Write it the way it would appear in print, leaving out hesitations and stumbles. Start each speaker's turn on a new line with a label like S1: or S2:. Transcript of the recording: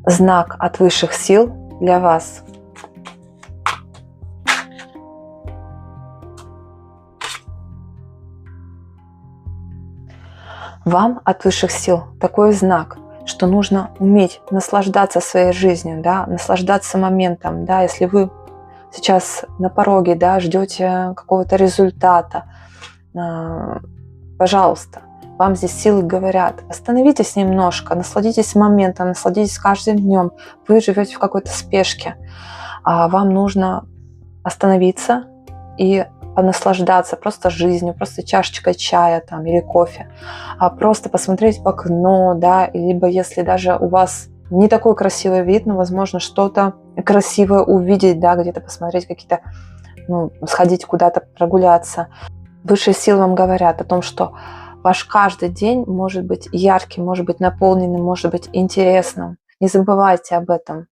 S1: знак от высших сил для вас. Вам от высших сил такой знак, что нужно уметь наслаждаться своей жизнью, да, наслаждаться моментом, да, если вы сейчас на пороге, да, ждете какого-то результата, пожалуйста, вам здесь силы говорят, остановитесь немножко, насладитесь моментом, насладитесь каждым днем. Вы живете в какой-то спешке, а вам нужно остановиться и понаслаждаться просто жизнью, просто чашечкой чая там, или кофе, а просто посмотреть в окно, да, либо если даже у вас не такой красивый вид, но, возможно, что-то красивое увидеть, да, где-то посмотреть какие-то, сходить куда-то прогуляться. Высшие силы вам говорят о том, что ваш каждый день может быть ярким, может быть наполненным, может быть интересным. Не забывайте об этом.